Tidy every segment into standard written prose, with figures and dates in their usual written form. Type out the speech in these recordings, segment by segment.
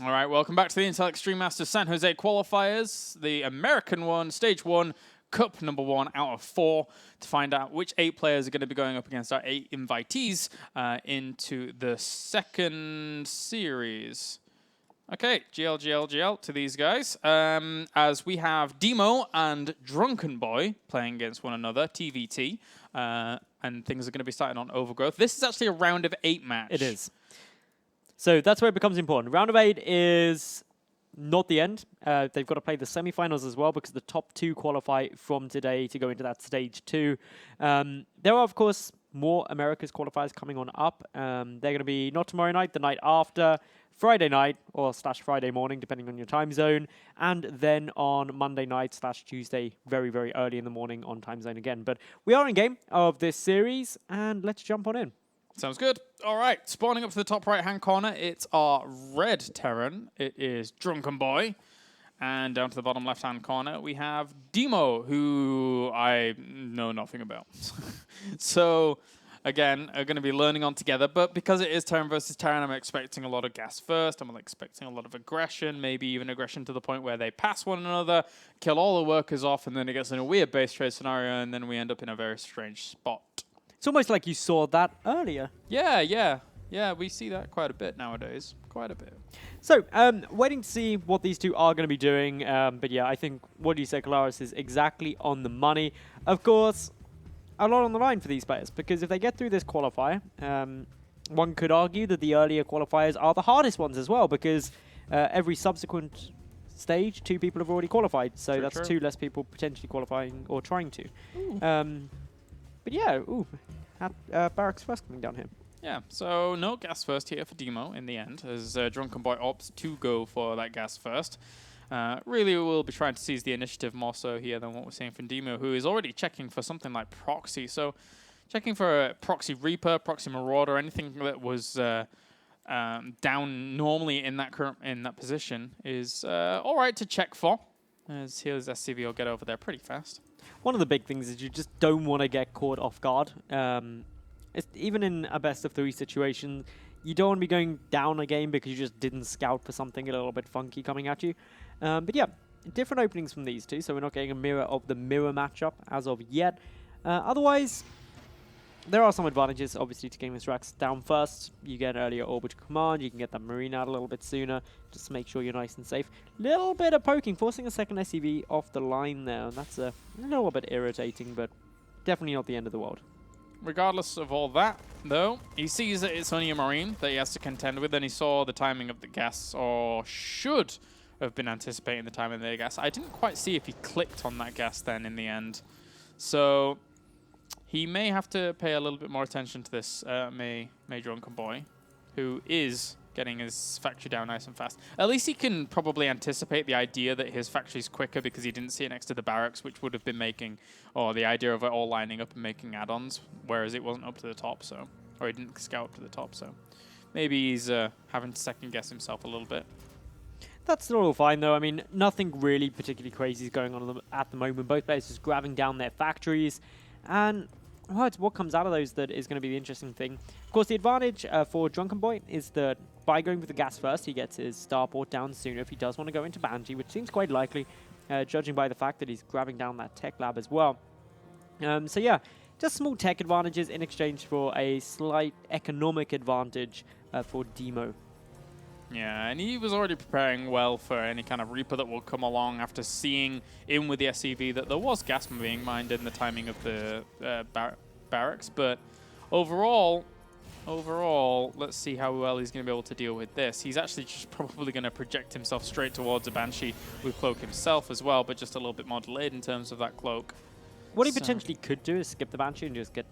All right, welcome back to the Intel Extreme Masters San Jose qualifiers, the American one, Stage 1, Cup number 1 out of 4, to find out which 8 players are going to be going up against our 8 invitees into the second series. Okay, GL to these guys. As we have Deemo and Drunkenboi playing against one another, TvT, and things are going to be starting on Overgrowth. This is actually a round of 8 match. It is. So that's where it becomes important. Round of 8 is not the end. They've got to play the semifinals as well because the top 2 qualify from today to go into that stage 2. There are, of course, more America's qualifiers coming on up. They're going to be not tomorrow night, the night after, Friday night or / Friday morning, depending on your time zone, and then on Monday night / Tuesday, very, very early in the morning on time zone again. But we are in game of this series, and let's jump on in. Sounds good. All right, spawning up to the top right-hand corner, it's our red Terran. It is Drunkenboi. And down to the bottom left-hand corner, we have Deemo, who I know nothing about. So, again, are going to be learning on together. But because it is Terran versus Terran, I'm expecting a lot of gas first. I'm expecting a lot of aggression, maybe even aggression to the point where they pass one another, kill all the workers off, and then it gets in a weird base trade scenario, and then we end up in a very strange spot. It's almost like you saw that earlier. Yeah, we see that quite a bit nowadays. Quite a bit. So, waiting to see what these two are going to be doing. But yeah, I think what you said, Kalaris, is exactly on the money. Of course, a lot on the line for these players, because if they get through this qualifier, one could argue that the earlier qualifiers are the hardest ones as well, because every subsequent stage, 2 people have already qualified. So that's 2 less people potentially qualifying or trying to. But yeah, Barracks first coming down here. Yeah, so no gas first here for Deemo in the end, as Drunkenboi opts to go for that gas first. Really, we'll be trying to seize the initiative more so here than what we're seeing from Deemo, who is already checking for something like proxy. So checking for a proxy Reaper, proxy Marauder, anything that was down normally in that position is all right to check for, as here's SCV will get over there pretty fast. One of the big things is you just don't want to get caught off guard. Even in a best-of-3 situation, you don't want to be going down a game because you just didn't scout for something a little bit funky coming at you. But yeah, different openings from these two, so we're not getting a mirror of the mirror matchup as of yet. Otherwise, there are some advantages, obviously, to getting this Rex down first. You get earlier orbital command, you can get that Marine out a little bit sooner, just to make sure you're nice and safe. Little bit of poking, forcing a second SCV off the line there, and that's a little bit irritating, but definitely not the end of the world. Regardless of all that, though, he sees that it's only a Marine that he has to contend with, and he saw the timing of the gas, or should have been anticipating the timing of the gas. I didn't quite see if he clicked on that gas then in the end. So he may have to pay a little bit more attention to this May Drunkenboi, who is getting his factory down nice and fast. At least he can probably anticipate the idea that his factory's quicker because he didn't see it next to the barracks, which would have been making, or the idea of it all lining up and making add-ons, whereas it wasn't up to the top, so, or he didn't scout up to the top, so maybe he's having to second-guess himself a little bit. That's all fine, though. I mean, nothing really particularly crazy is going on at the moment. Both players just grabbing down their factories, and what comes out of those that is going to be the interesting thing. Of course, the advantage for Drunkenboi is that by going with the gas first, he gets his starport down sooner if he does want to go into Banshee, which seems quite likely, judging by the fact that he's grabbing down that tech lab as well. So yeah, just small tech advantages in exchange for a slight economic advantage for Deemo. Yeah, and he was already preparing well for any kind of Reaper that will come along after seeing in with the SCV that there was gas being mined in the timing of the barracks. But overall, let's see how well he's going to be able to deal with this. He's actually just probably going to project himself straight towards a Banshee with Cloak himself as well, but just a little bit more delayed in terms of that Cloak. What he potentially could do is skip the Banshee and just get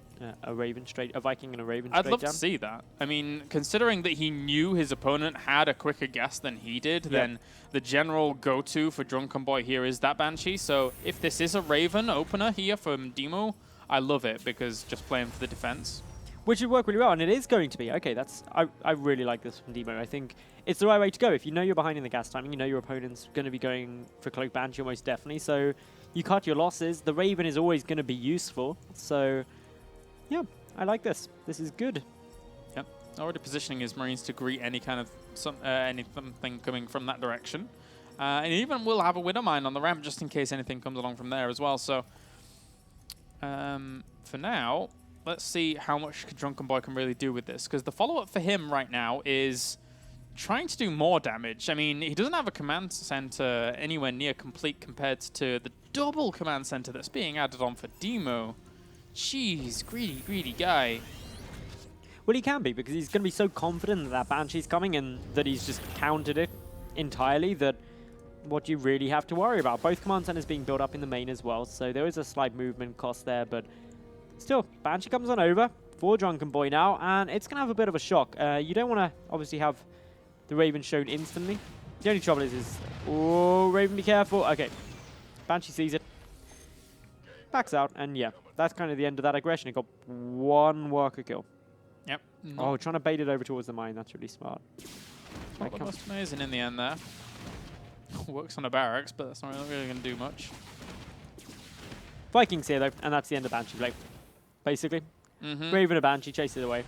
a Viking and a Raven straight down. I'd love to see that. I mean, considering that he knew his opponent had a quicker gas than he did, then the general go-to for Drunkenboi here is that Banshee. So if this is a Raven opener here from Deemo, I love it because just playing for the defense. Which would work really well, and it is going to be. Okay, I really like this from Deemo. I think it's the right way to go. If you know you're behind in the gas timing, you know your opponent's going to be going for Cloak Banshee almost definitely, so you cut your losses. The Raven is always going to be useful, so yeah, I like this. This is good. Yep. Already positioning his Marines to greet any kind of anything coming from that direction. And even will have a Widow Mine on the ramp just in case anything comes along from there as well. So for now, let's see how much Drunkenboi can really do with this. Because the follow-up for him right now is trying to do more damage. I mean, he doesn't have a command center anywhere near complete compared to the double command center that's being added on for Deemo. Jeez, greedy guy. Well, he can be, because he's going to be so confident that that Banshee's coming and that he's just countered it entirely, that what you really have to worry about. Both command centers being built up in the main as well, so there is a slight movement cost there, but still, Banshee comes on over for Drunkenboi now, and it's going to have a bit of a shock. You don't want to obviously have the Raven shown instantly. The only trouble is oh, Raven, be careful. Okay, Banshee sees it, backs out, and yeah, that's kind of the end of that aggression. It got one worker kill. Yep. Oh, trying to bait it over towards the mine. That's really smart. Not the most amazing in the end there. Works on a barracks, but that's not really going to do much. Vikings here, though, and that's the end of Banshee play, basically. Raven and Banshee chase it away.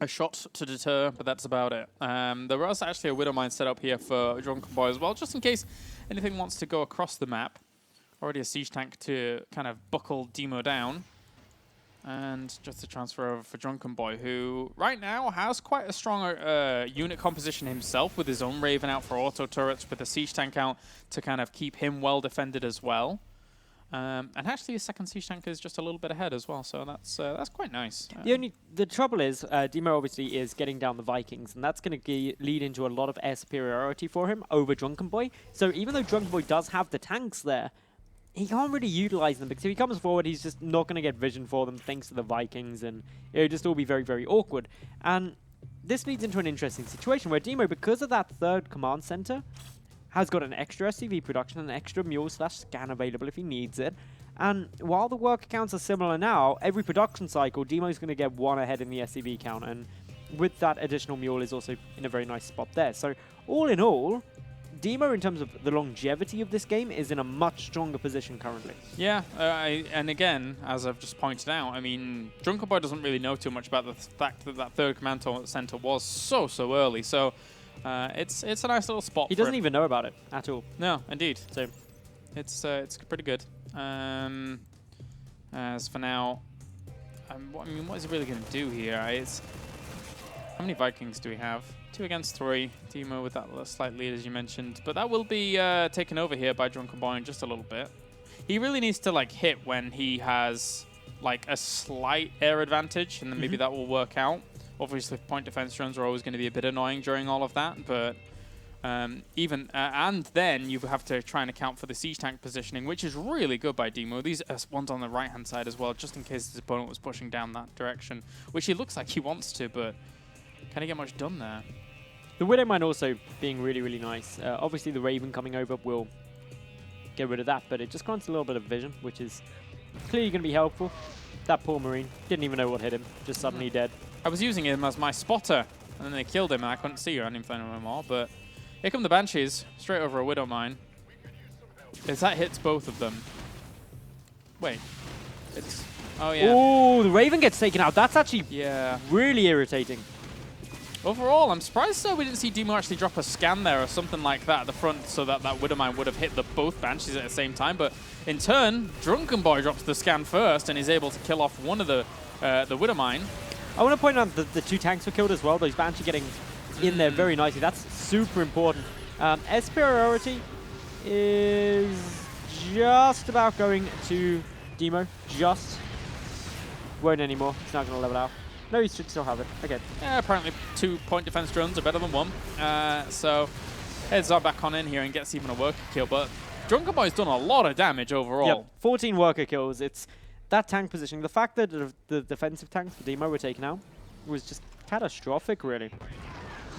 A shot to deter, but that's about it. There was actually a Widow Mine set up here for Drunkenboi as well, just in case anything wants to go across the map. Already a siege tank to kind of buckle Deemo down. And just a transfer over for Drunkenboi, who right now has quite a strong unit composition himself, with his own Raven out for auto turrets, with a siege tank out to kind of keep him well defended as well. And actually, his second siege tank is just a little bit ahead as well, so that's quite nice. The trouble is, Deemo obviously is getting down the Vikings, and that's going to lead into a lot of air superiority for him over Drunkenboi. So even though Drunkenboi does have the tanks there, he can't really utilize them, because if he comes forward, he's just not going to get vision for them thanks to the Vikings, and it'll just all be very, very awkward. And this leads into an interesting situation where Deemo, because of that third command center, has got an extra SCV production, an extra mule/scan available if he needs it. And while the worker counts are similar now, every production cycle, Deemo's going to get one ahead in the SCV count, and with that additional mule is also in a very nice spot there. So all in all, Deemo, in terms of the longevity of this game, is in a much stronger position currently. Yeah, and again, as I've just pointed out, I mean, Drunkenboi doesn't really know too much about the fact that that third command center was so early. So it's a nice little spot. He doesn't even know about it at all. No, indeed. So it's pretty good. As for now, I mean, what is he really going to do here? How many Vikings do we have? 2 against 3. Deemo with that slight lead, as you mentioned. But that will be taken over here by Drunkenboi in just a little bit. He really needs to like hit when he has like a slight air advantage, and then maybe that will work out. Obviously, point defense drones are always going to be a bit annoying during all of that, but and then you have to try and account for the siege tank positioning, which is really good by Deemo. These ones on the right-hand side as well, just in case his opponent was pushing down that direction, which he looks like he wants to, but can he get much done there? The Widow Mine also being really, really nice. Obviously, the Raven coming over will get rid of that, but it just grants a little bit of vision, which is clearly going to be helpful. That poor Marine didn't even know what hit him, just suddenly dead. I was using him as my spotter, and then they killed him, and I couldn't see or anything anymore, but here come the Banshees, straight over a Widow Mine. As that hits both of them. Wait. Oh, yeah. Oh, the Raven gets taken out. That's actually really irritating. Overall, I'm surprised we didn't see Deemo actually drop a scan there or something like that at the front, so that Widow Mine would have hit both Banshees at the same time. But in turn, Drunkenboi drops the scan first and is able to kill off one of the Widow Mine. I want to point out that the 2 tanks were killed as well. Those Banshee getting in there very nicely. That's super important. Air superiority is just about going to Deemo. Just. Won't anymore. He's not going to level out. No, he should still have it. Okay. Yeah, apparently 2 point defense drones are better than 1. So heads are back on in here and gets even a worker kill. But Drunkenboi's done a lot of damage overall. Yep, 14 worker kills. It's that tank positioning. The fact that the defensive tanks for Deemo were taken out was just catastrophic, really.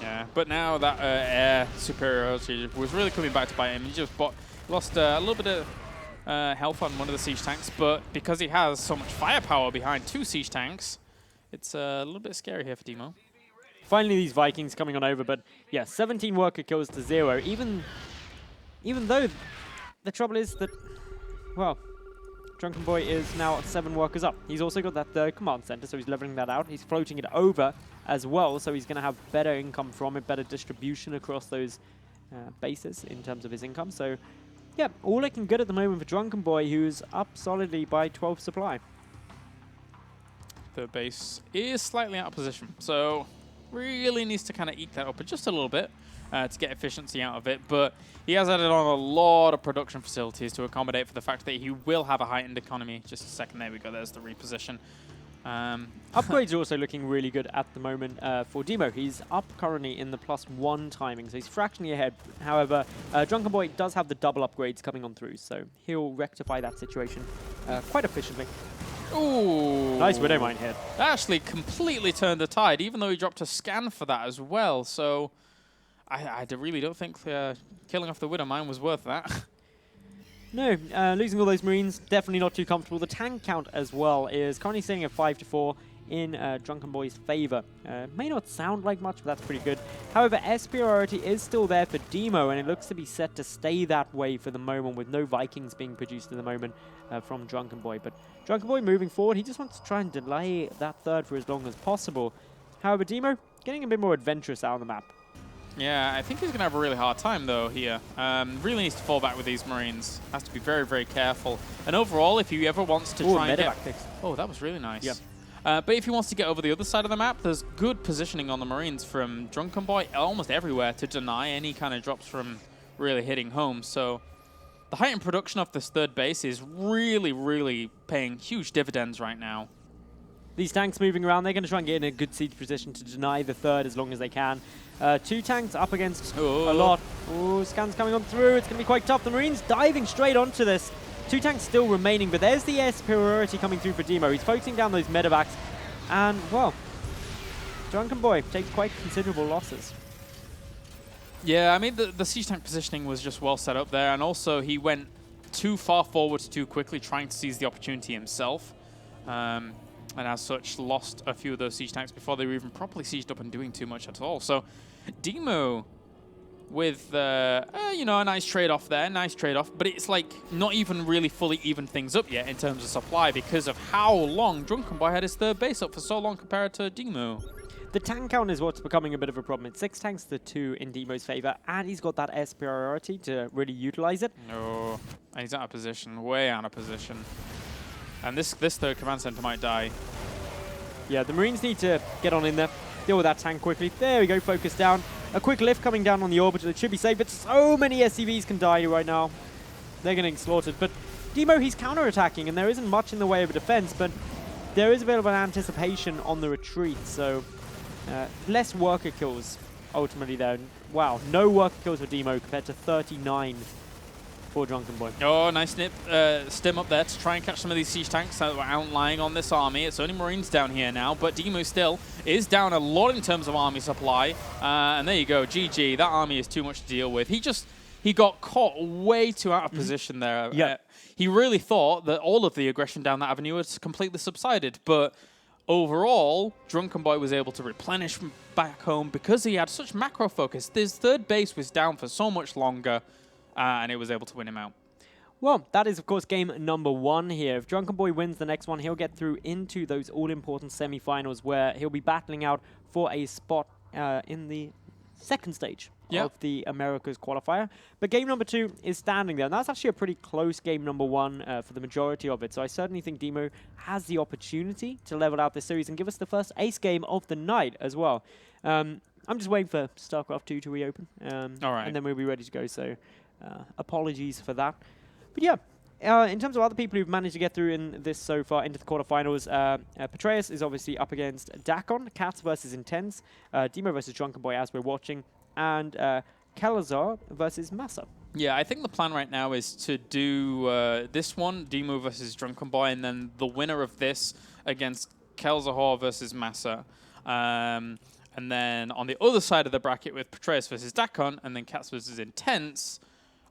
Yeah, but now that air superiority was really coming back to bite him. He just lost a little bit of health on one of the siege tanks, but because he has so much firepower behind 2 siege tanks, it's a little bit scary here for Deemo. Finally, these Vikings coming on over, but yeah, 17 worker kills to 0. Even though the trouble is that, well, Drunkenboi is now 7 workers up. He's also got that third command center, so he's leveling that out. He's floating it over as well, so he's going to have better income from it, better distribution across those bases in terms of his income. So, yeah, all looking good at the moment for Drunkenboi, who's up solidly by 12 supply. The base is slightly out of position, so really needs to kind of eke that up just a little bit to get efficiency out of it. But he has added on a lot of production facilities to accommodate for the fact that he will have a heightened economy. Just a second, there we go, there's the reposition. Upgrades are also looking really good at the moment for Deemo. He's up currently in the +1 timing, so he's fractionally ahead. However, Drunkenboi does have the double upgrades coming on through, so he'll rectify that situation quite efficiently. Ooh. Nice Widowmine hit. That actually completely turned the tide, even though he dropped a scan for that as well. So I really don't think killing off the Widowmine was worth that. No, losing all those Marines, definitely not too comfortable. The tank count as well is currently sitting at 5-4 in Drunkenboi's favor. May not sound like much, but that's pretty good. However, S priority is still there for Deemo, and it looks to be set to stay that way for the moment, with no Vikings being produced at the moment from Drunkenboi. But Drunkenboi moving forward, he just wants to try and delay that third for as long as possible. However, Deemo getting a bit more adventurous out on the map. Yeah, I think he's going to have a really hard time, though, here. Really needs to fall back with these Marines. Has to be very, very careful. And overall, if he ever wants to try and get... Oh, that was really nice. Yep. But if he wants to get over the other side of the map, there's good positioning on the Marines from Drunkenboi almost everywhere to deny any kind of drops from really hitting home. So the heightened production of this third base is really, really paying huge dividends right now. These tanks moving around, they're going to try and get in a good siege position to deny the third as long as they can. 2 tanks up against a lot. Ooh, scans coming on through. It's going to be quite tough. The Marines diving straight onto this. 2 tanks still remaining, but there's the air superiority coming through for Deemo. He's focusing down those medevacs. And, well, Drunkenboi takes quite considerable losses. Yeah, I mean, the siege tank positioning was just well set up there. And also, he went too far forwards too quickly, trying to seize the opportunity himself. And as such, lost a few of those siege tanks before they were even properly sieged up and doing too much at all. So, Deemo with, you know, a nice trade-off there, but it's like not even really fully even things up yet in terms of supply because of how long Drunkenboi had his third base up for so long compared to Deemo. The tank count is what's becoming a bit of a problem. It's 6 tanks to 2 in Deemo's favor, and he's got that S priority to really utilize it. Oh, and he's out of position, way out of position. And this third command center might die. Yeah, the Marines need to get on in there, deal with that tank quickly. There we go, focus down. A quick lift coming down on the orbital. It should be safe, but so many SCVs can die right now. They're getting slaughtered. But Deemo, he's counter-attacking, and there isn't much in the way of a defense, but there is a bit of an anticipation on the retreat, so less worker kills ultimately there. Wow, no worker kills for Deemo compared to 39 for Drunkenboi. Oh, nice stim up there to try and catch some of these siege tanks that were outlying on this army. It's only Marines down here now, but Deemo still is down a lot in terms of army supply. And there you go, GG. That army is too much to deal with. He got caught way too out of position there. Yeah. He really thought that all of the aggression down that avenue had completely subsided, but overall, Drunkenboi was able to replenish back home because he had such macro focus. His third base was down for so much longer. And it was able to win him out. Well, that is, of course, game number 1 here. If Drunkenboi wins the next one, he'll get through into those all-important semi-finals where he'll be battling out for a spot in the second stage of the Americas qualifier. But game number 2 is standing there, and that's actually a pretty close game number 1 for the majority of it. So I certainly think Deemo has the opportunity to level out this series and give us the first ace game of the night as well. I'm just waiting for StarCraft 2 to reopen, all right, and then we'll be ready to go. So apologies for that. But yeah, in terms of other people who've managed to get through in this so far into the quarterfinals, Petraeus is obviously up against Dakon, Cats versus Intense, Deemo versus Drunkenboi as we're watching, and Kelazar versus Massa. Yeah, I think the plan right now is to do this one, Deemo versus Drunkenboi, and then the winner of this against Kelzahor versus Massa. And then on the other side of the bracket with Petraeus versus Dakon, and then Cats versus Intense,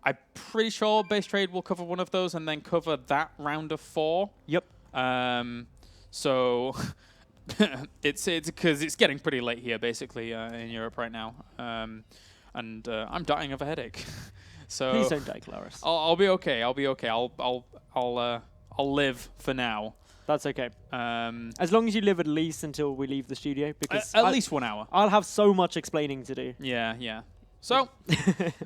I'm pretty sure Base Trade will cover one of those and then cover that round of 4. Yep. So it's because it's getting pretty late here, basically, in Europe right now. And I'm dying of a headache. So please don't die, Claris. I'll be okay. I'll be okay. I'll I'll live for now. That's okay. As long as you live at least until we leave the studio, because at least 1 hour. I'll have so much explaining to do. Yeah, yeah. So,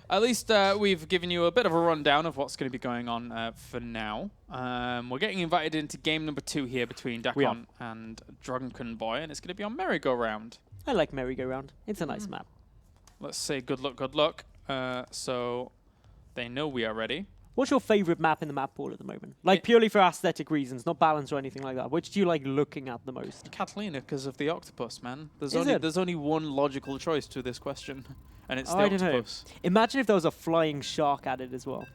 at least we've given you a bit of a rundown of what's going to be going on for now. We're getting invited into game number 2 here between Dakon and Drunkenboi, and it's going to be on Merry-Go-Round. I like Merry-Go-Round. It's a nice map. Let's say good luck, good luck. So, they know we are ready. What's your favorite map in the map pool at the moment? Like, purely for aesthetic reasons, not balance or anything like that. Which do you like looking at the most? Catalina, because of the octopus, man. Is There's only one logical choice to this question, and it's the I don't know. octopus. Imagine if there was a flying shark added as well.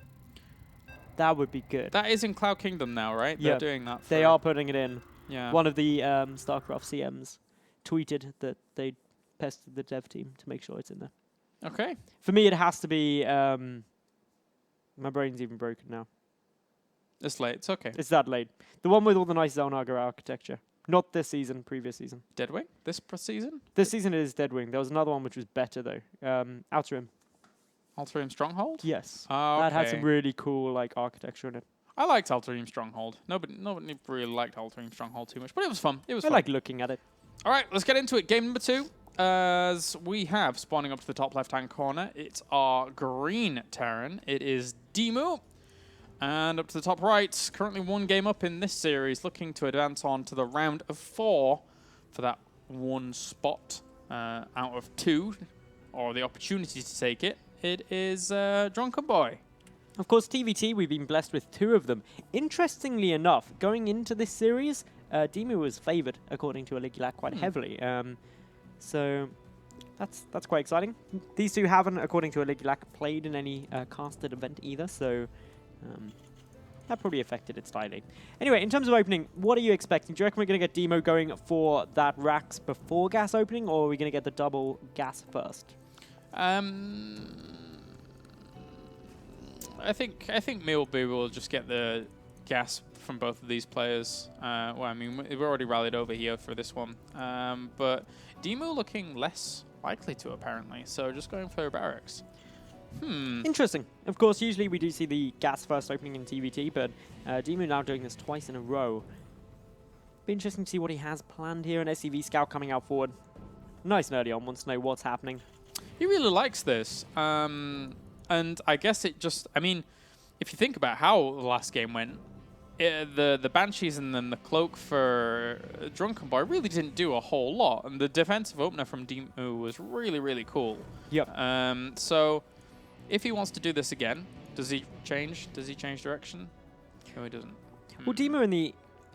That would be good. That is in Cloud Kingdom now, right? Yeah, They're doing that. They are putting it in. Yeah. One of the StarCraft CMs tweeted that they pestered the dev team to make sure it's in there. Okay. For me, it has to be... my brain's even broken now. It's late. It's okay. It's that late. The one with all the nice Zelnaga architecture. Not this season, previous season. Deadwing? This season? This season it is Deadwing. There was another one which was better, though. Outer Rim. Outer Rim Stronghold? Yes. Oh, okay. That had some really cool like architecture in it. I liked Outer Rim Stronghold. Nobody really liked Outer Rim Stronghold too much, but it was fun. It was fun. I like looking at it. All right, let's get into it. Game number 2. As we have spawning up to the top left-hand corner, it's our green Terran. It is Deemo. And up to the top right, currently 1 game up in this series, looking to advance on to the round of 4 for that 1 spot out of 2, or the opportunity to take it. It is Drunkenboi. Of course, TvT, we've been blessed with 2 of them. Interestingly enough, going into this series, Deemo was favoured, according to Aligulac, quite heavily. So that's quite exciting. These 2 haven't, according to Aligulac, played in any casted event either, so that probably affected it slightly. Anyway, in terms of opening, what are you expecting? Do you reckon we're going to get Deemo going for that Rax before gas opening, or are we going to get the double gas first? I think Milby will just get the gas from both of these players. Well, I mean, we're already rallied over here for this one. But Deemo looking less likely to, apparently. So just going for barracks. Interesting. Of course, usually we do see the gas first opening in TvT, but Deemo now doing this twice in a row. Be interesting to see what he has planned here. An SCV scout coming out forward. Nice and early on, wants to know what's happening. He really likes this. And I guess it just, I mean, if you think about how the last game went, the Banshees and then the Cloak for Drunkenboi really didn't do a whole lot. And the defensive opener from Deemo was really, really cool. Yep. So if he wants to do this again, does he change? Does he change direction? No, he doesn't. Well, Deemo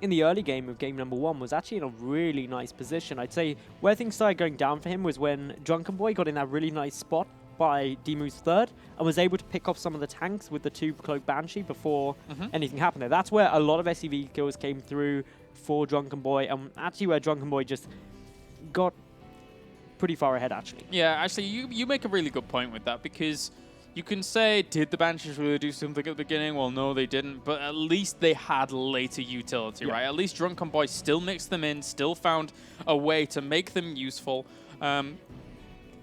in the early game of game number 1 was actually in a really nice position. I'd say where things started going down for him was when Drunkenboi got in that really nice spot by Deemo's 3rd and was able to pick off some of the tanks with the 2 Cloak Banshee before anything happened there. That's where a lot of SCV kills came through for Drunkenboi, and actually where Drunkenboi just got pretty far ahead, actually. Yeah, actually, you make a really good point with that, because you can say, did the Banshees really do something at the beginning? Well, no, they didn't, but at least they had later utility, right? At least Drunkenboi still mixed them in, still found a way to make them useful.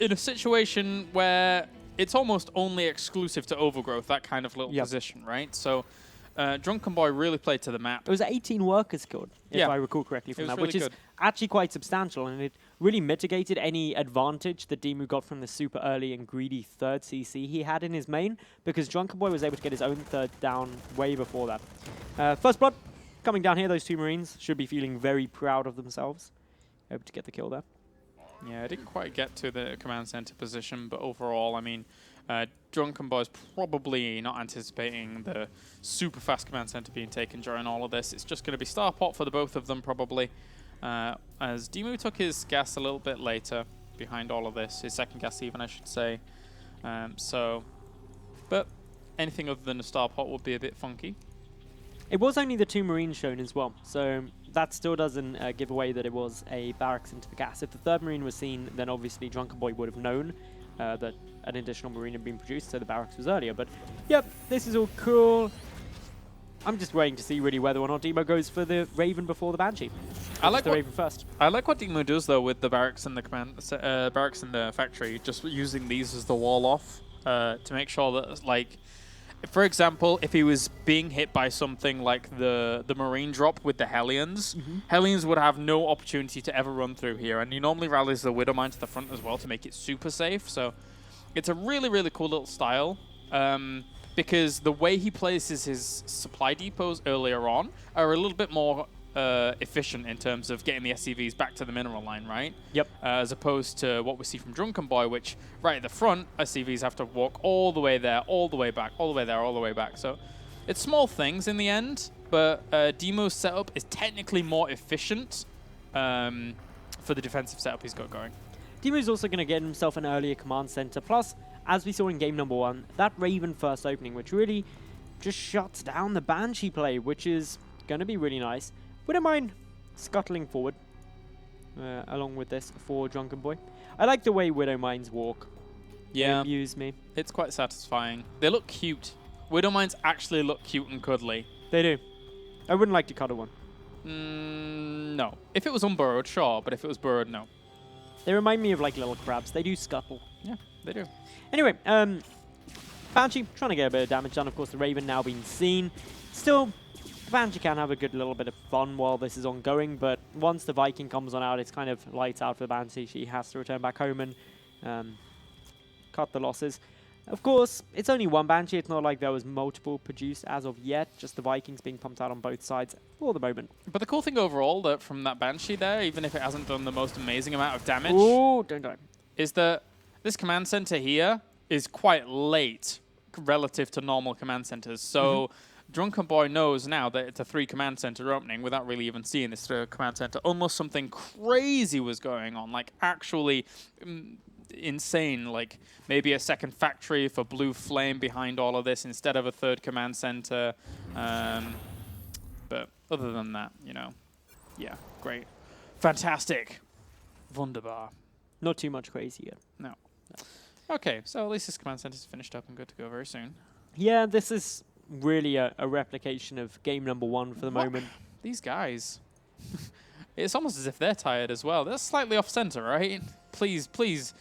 In a situation where it's almost only exclusive to Overgrowth, that kind of little position, right? So Drunkenboi really played to the map. It was 18 workers killed, if I recall correctly from that, really which is actually quite substantial, and it really mitigated any advantage that Deemo got from the super early and greedy 3rd CC he had in his main, because Drunkenboi was able to get his own 3rd down way before that. First blood coming down here. Those 2 Marines should be feeling very proud of themselves. Able to get the kill there. Yeah, I didn't quite get to the command center position, but overall, I mean, Drunkenboi is probably not anticipating the super fast command center being taken during all of this. It's just going to be star pot for the both of them, probably, as Deemo took his gas a little bit later behind all of this, his 2nd gas even, I should say. But anything other than a star pot would be a bit funky. It was only the 2 Marines shown as well, so that still doesn't give away that it was a barracks into the gas. If the 3rd Marine was seen, then obviously Drunkenboi would have known that an additional Marine had been produced, so the barracks was earlier. But yep, this is all cool. I'm just waiting to see really whether or not Deemo goes for the Raven before the Banshee. I like the Raven first. I like what Deemo does though with the barracks and the barracks in the factory, just using these as the wall off to make sure that like for example, if he was being hit by something like the Marine drop with the Hellions, Hellions would have no opportunity to ever run through here. And he normally rallies the Widowmine to the front as well to make it super safe. So it's a really, really cool little style. Because the way he places his supply depots earlier on are a little bit more efficient in terms of getting the SCVs back to the mineral line, right? Yep. As opposed to what we see from Drunkenboi, which right at the front, SCVs have to walk all the way there, all the way back, all the way there, all the way back. So it's small things in the end, but Deemo's setup is technically more efficient for the defensive setup he's got going. Deemo's also going to get himself an earlier command center. Plus, as we saw in game number 1, that Raven first opening, which really just shuts down the Banshee play, which is going to be really nice. Wouldn't mind scuttling forward along with this for Drunkenboi. I like the way Widowmines walk. Yeah. They amuse me. It's quite satisfying. They look cute. Widowmines actually look cute and cuddly. They do. I wouldn't like to cuddle one. No. If it was unburrowed, sure, but if it was burrowed, no. They remind me of like little crabs. They do scuttle. Yeah, they do. Anyway, Banshee trying to get a bit of damage done. Of course, the Raven now being seen. Still, Banshee can have a good little bit of fun while this is ongoing, but once the Viking comes on out, it's kind of lights out for Banshee. She has to return back home and cut the losses. Of course, it's only one Banshee. It's not like there was multiple produced as of yet, just the Vikings being pumped out on both sides for the moment. But the cool thing overall that from that Banshee there, even if it hasn't done the most amazing amount of damage, Ooh, don't die. Is that this command center here is quite late relative to normal command centers. So Drunkenboi knows now that it's a 3 command center opening without really even seeing this command center. Almost something crazy was going on, like actually insane, like maybe a second factory for Blue Flame behind all of this instead of a 3rd command center. But other than that, you know, yeah, great. Fantastic. Wunderbar. Not too much crazy yet. No. Okay, so at least this command center is finished up and good to go very soon. Yeah, this is really a replication of game number 1 for the moment. These guys. It's almost as if they're tired as well. They're slightly off center, right? Please, please.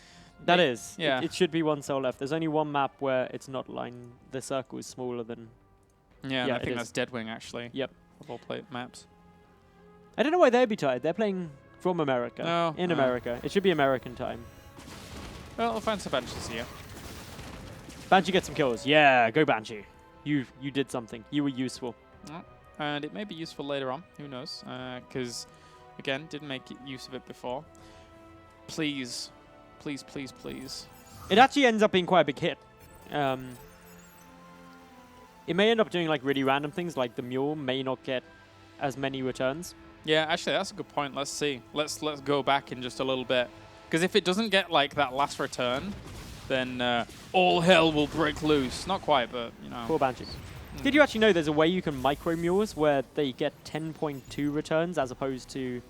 That is. Yeah. It should be 1 cell left. There's only one map where it's not lined. The circle is smaller than... Yeah, I think that's Deadwing, actually. Yep. Of all play maps. I don't know why they'd be tired. They're playing from America. No. In America. It should be American time. Well, I'll find some Banshees here. Banshee gets some kills. Yeah, go Banshee. You did something. You were useful. Oh, and it may be useful later on. Who knows? Because, again, didn't make use of it before. Please. Please, please, please. It actually ends up being quite a big hit. It may end up doing like really random things, like the mule may not get as many returns. Yeah, actually, that's a good point. Let's see. Let's go back in just a little bit. Because if it doesn't get like that last return, then all hell will break loose. Not quite, but, you know. Poor Banshee. Did you actually know there's a way you can micro mules where they get 10.2 returns as opposed to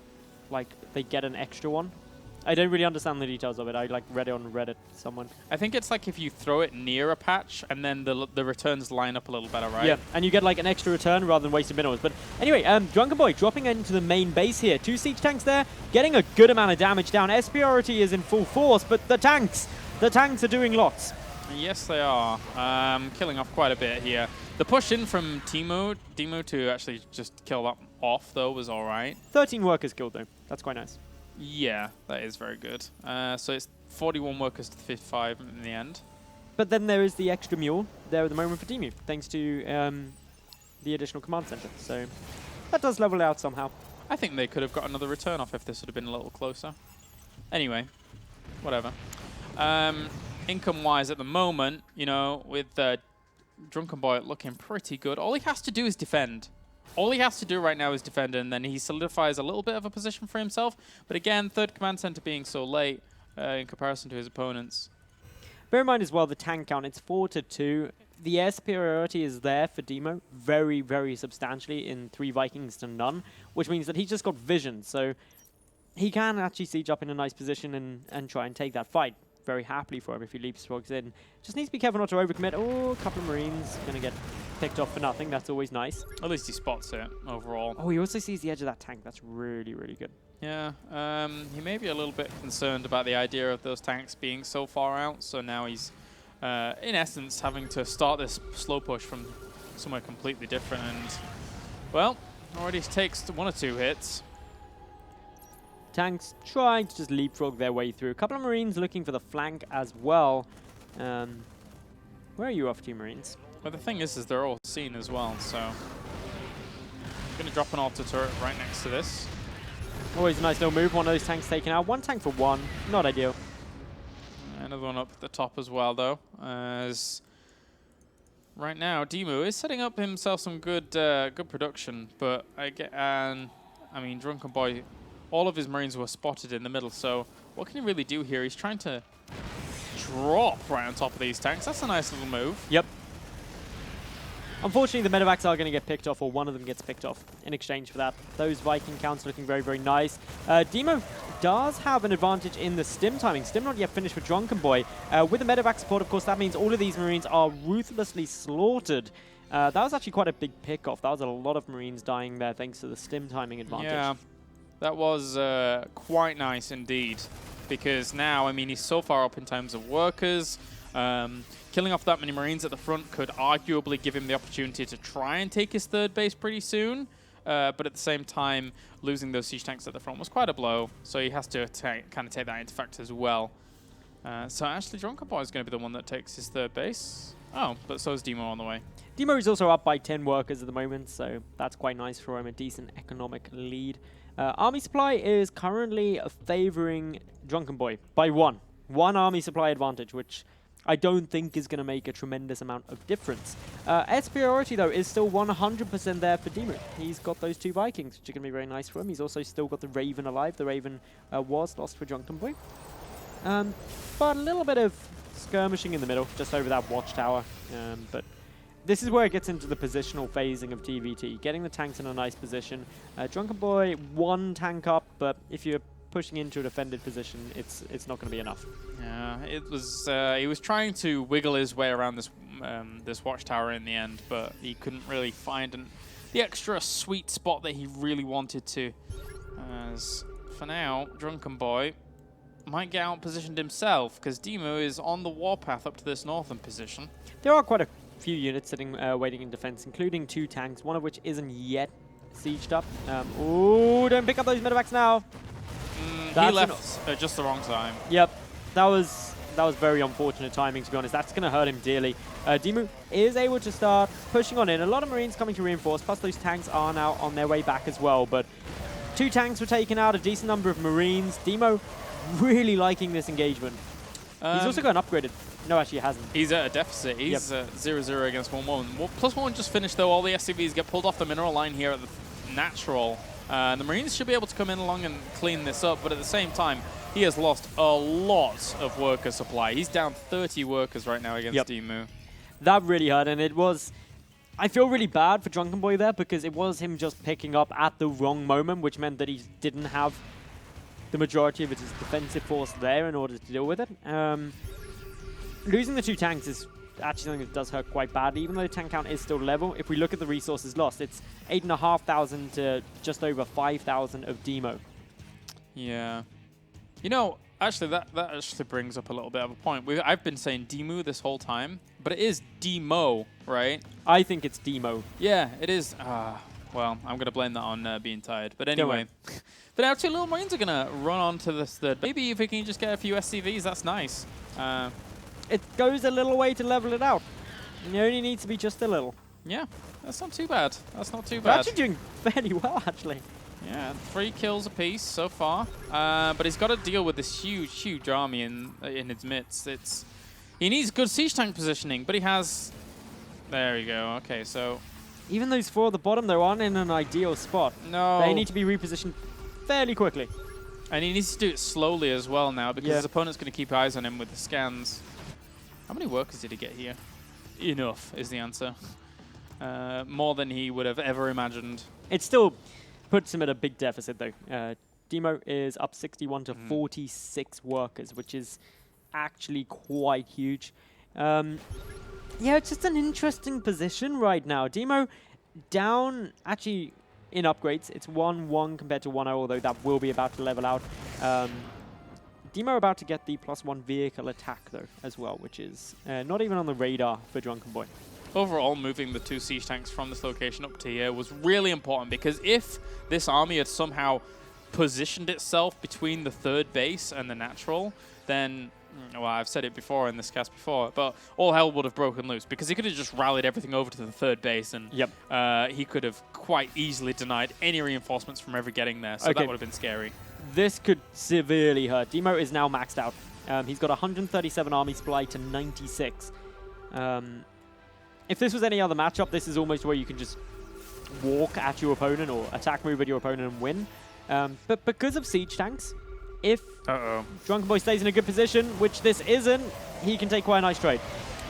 like they get an extra one? I don't really understand the details of it. I like read it on Reddit someone. I think it's like if you throw it near a patch and then the returns line up a little better, right? Yeah, and you get like an extra return rather than wasted minerals. But anyway, Drunkenboi dropping into the main base here. 2 siege tanks there, getting a good amount of damage down. SPRT is in full force, but the tanks are doing lots. Yes, they are. Killing off quite a bit here. The push in from Deemo to actually just kill that off, though, was all right. 13 workers killed, though. That's quite nice. Yeah, that is very good. So it's 41 workers to 55 in the end. But then there is the extra mule there at the moment for Deemo, thanks to the additional command center. So that does level it out somehow. I think they could have got another return off if this would have been a little closer. Anyway, whatever. Income-wise at the moment, you know, with Drunkenboi looking pretty good, all he has to do is defend. All he has to do right now is defend, and then he solidifies a little bit of a position for himself. But again, 3rd command center being so late in comparison to his opponents. Bear in mind as well the tank count, it's 4-2. The air superiority is there for Deemo very, very substantially in 3 Vikings to none, which means that he's just got vision. So he can actually siege up in a nice position and try and take that fight very happily for him if he leapfrogs in. Just needs to be careful not to overcommit. Oh, a couple of Marines going to get picked off for nothing. That's always nice. At least he spots it overall. Oh, he also sees the edge of that tank. That's really, really good. Yeah, he may be a little bit concerned about the idea of those tanks being so far out, so now he's in essence, having to start this slow push from somewhere completely different. And, well, already takes 1 or 2 hits. Tanks trying to just leapfrog their way through. A couple of Marines looking for the flank as well. Where are you off to, Marines? Well, the thing is they're all seen as well, so... I'm going to drop an auto turret right next to this. Always a nice little move. One of those tanks taken out. 1 tank for 1. Not ideal. Another one up at the top as well, though. As right now, Deemo is setting up himself some good good production, but I mean, Drunkenboi, all of his Marines were spotted in the middle, so what can he really do here? He's trying to drop right on top of these tanks. That's a nice little move. Yep. Unfortunately, the medevacs are going to get picked off, or one of them gets picked off in exchange for that. Those Viking counts looking very, very nice. Deemo does have an advantage in the stim timing. Stim not yet finished for Drunkenboi. With the medevac support, of course, that means all of these Marines are ruthlessly slaughtered. That was actually quite a big pick-off. That was a lot of Marines dying there thanks to the stim timing advantage. Yeah, that was quite nice indeed. Because now, I mean, he's so far up in terms of workers. Killing off that many Marines at the front could arguably give him the opportunity to try and take his 3rd base pretty soon. But at the same time, losing those siege tanks at the front was quite a blow. So he has to kind of take that into fact as well. So actually, Drunkenboi is going to be the one that takes his 3rd base. Oh, but so is Deemo on the way. Deemo is also up by 10 workers at the moment, so that's quite nice for him. A decent economic lead. Army supply is currently favoring Drunkenboi by 1. 1 army supply advantage, which I don't think is going to make a tremendous amount of difference. Superiority, though, is still 100% there for Deemo. He's got those 2 Vikings, which are going to be very nice for him. He's also still got the Raven alive. The Raven was lost for Drunkenboi. But a little bit of skirmishing in the middle, just over that watchtower. But this is where it gets into the positional phasing of TvT, getting the tanks in a nice position. Drunkenboi 1 tank up, but if you're pushing into a defended position, it's not going to be enough. Yeah, it was. He was trying to wiggle his way around this this watchtower in the end, but he couldn't really find the extra sweet spot that he really wanted to. As for now, Drunkenboi might get out positioned himself because Deemo is on the warpath up to this northern position. There are quite a few units sitting waiting in defense, including 2 tanks, one of which isn't yet sieged up. Ooh, don't pick up those medevacs now. He left at just the wrong time. Yep, that was very unfortunate timing, to be honest. That's going to hurt him dearly. Deemo is able to start pushing on in. A lot of Marines coming to reinforce, plus those tanks are now on their way back as well. But 2 tanks were taken out, a decent number of Marines. Deemo really liking this engagement. He's also got upgraded. No, actually, he hasn't. He's at a deficit. He's 0-0 against 1-1. +1 just finished, though. All the SCVs get pulled off the mineral line here at the natural. The Marines should be able to come in along and clean this up, but at the same time, he has lost a lot of worker supply. He's down 30 workers right now against Deemo. That really hurt, and it was... I feel really bad for Drunkenboi there, because it was him just picking up at the wrong moment, which meant that he didn't have the majority of his defensive force there in order to deal with it. Losing the 2 tanks is actually something that does hurt quite badly, even though the tank count is still level. If we look at the resources lost, it's 8,500 to just over 5,000 of Deemo. Yeah. You know, actually, that actually brings up a little bit of a point. I've been saying Deemo this whole time, but it is Deemo, right? I think it's Deemo. Yeah, it is. Well, I'm going to blame that on being tired. But anyway. But now 2 little Marines are going to run on to this 3rd. Maybe if we can just get a few SCVs, that's nice. It goes a little way to level it out. You only need to be just a little. Yeah, that's not too bad. That's not too We're bad. actually doing fairly well, actually. Yeah, 3 kills apiece so far. But he's got to deal with this huge army in his midst. He needs good siege tank positioning, but he has... There we go. Okay, so... Even those 4 at the bottom, though, aren't in an ideal spot. No. They need to be repositioned fairly quickly. And he needs to do it slowly as well now, because his opponent's going to keep eyes on him with the scans. How many workers did he get here? Enough is the answer. More than he would have ever imagined. It still puts him at a big deficit, though. Deemo is up 61 to 46 workers, which is actually quite huge. Yeah, it's just an interesting position right now. Deemo down, actually, in upgrades. It's 1-1 compared to 1-0, although that will be about to level out. Deemo about to get the +1 vehicle attack, though, as well, which is not even on the radar for Drunkenboi. Overall, moving the 2 siege tanks from this location up to here was really important, because if this army had somehow positioned itself between the 3rd base and the natural, then, well, I've said it before in this cast before, but all hell would have broken loose, because he could have just rallied everything over to the 3rd base, and he could have quite easily denied any reinforcements from ever getting there, so that would have been scary. This could severely hurt. Deemo is now maxed out. He's got 137 army supply to 96. If this was any other matchup, this is almost where you can just walk at your opponent or attack move at your opponent and win. But because of siege tanks, if Drunkenboi stays in a good position, which this isn't, he can take quite a nice trade.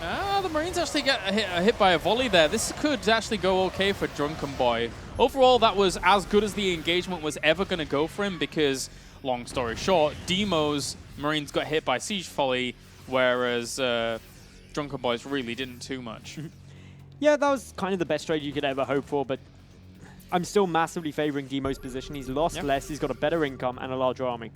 The Marines actually get hit by a volley there. This could actually go okay for Drunkenboi. Overall, that was as good as the engagement was ever going to go for him, because, long story short, Deemo's Marines got hit by siege volley, whereas Drunkenboi's really didn't too much. Yeah, that was kind of the best trade you could ever hope for, but I'm still massively favoring Deemo's position. He's lost less, he's got a better income and a larger army,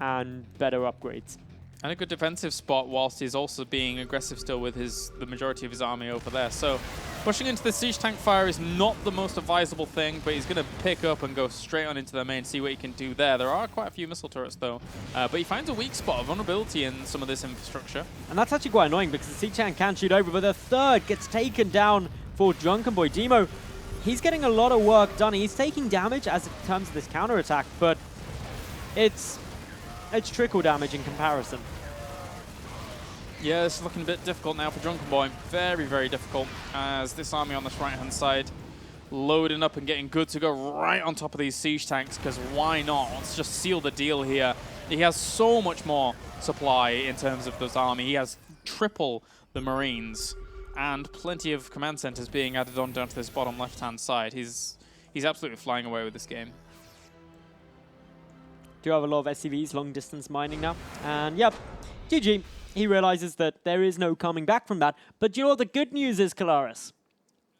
and better upgrades. And a good defensive spot, whilst he's also being aggressive still with the majority of his army over there. So pushing into the siege tank fire is not the most advisable thing, but he's going to pick up and go straight on into the main, see what he can do there. There are quite a few missile turrets, though, but he finds a weak spot, a vulnerability in some of this infrastructure. And that's actually quite annoying, because the siege tank can shoot over, but the 3rd gets taken down for Drunkenboi. Deemo, he's getting a lot of work done. He's taking damage as in terms of this counterattack, but it's trickle damage in comparison. Yeah, this is looking a bit difficult now for Drunkenboi. Very, very difficult, as this army on this right-hand side loading up and getting good to go right on top of these siege tanks, because why not? Let's just seal the deal here. He has so much more supply in terms of this army. He has triple the Marines, and plenty of command centers being added on down to this bottom left-hand side. He's absolutely flying away with this game. Do have a lot of SCVs, long-distance mining now, and yep, GG. He realizes that there is no coming back from that. But you know what the good news is, Kalaris?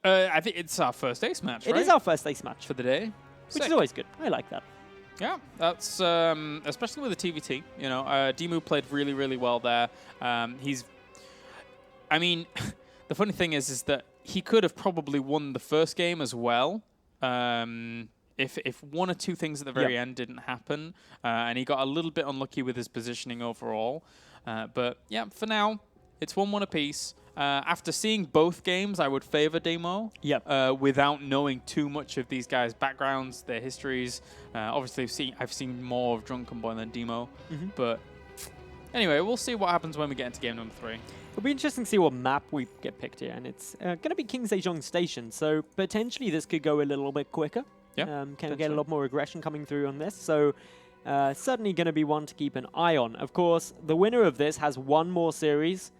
I think it's our first ace match, right? It is our first ace match. For the day. Which is always good. I like that. Yeah, that's, especially with the TvT, you know, Deemo played really, really well there. I mean, the funny thing is that he could have probably won the first game as well. If one or two things at the very end didn't happen, and he got a little bit unlucky with his positioning overall. But yeah, for now, it's 1-1 apiece. After seeing both games, I would favor Deemo. Without knowing too much of these guys' backgrounds, their histories. Obviously, I've seen more of Drunkenboi than Deemo. But anyway, we'll see what happens when we get into game number 3. It'll be interesting to see what map we get picked here, and it's going to be King Sejong Station, so potentially this could go a little bit quicker. Can we get a lot more aggression coming through on this? So certainly going to be one to keep an eye on. Of course, the winner of this has one more series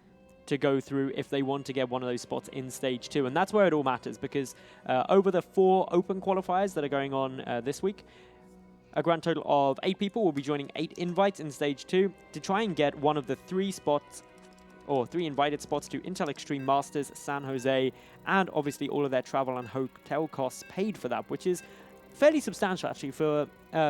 to go through if they want to get one of those spots in Stage 2. And that's where it all matters, because over the 4 open qualifiers that are going on this week, a grand total of 8 people will be joining 8 invites in Stage 2 to try and get one of the 3 spots, or 3 invited spots to Intel Extreme Masters, San Jose, and obviously all of their travel and hotel costs paid for that, which is fairly substantial, actually. For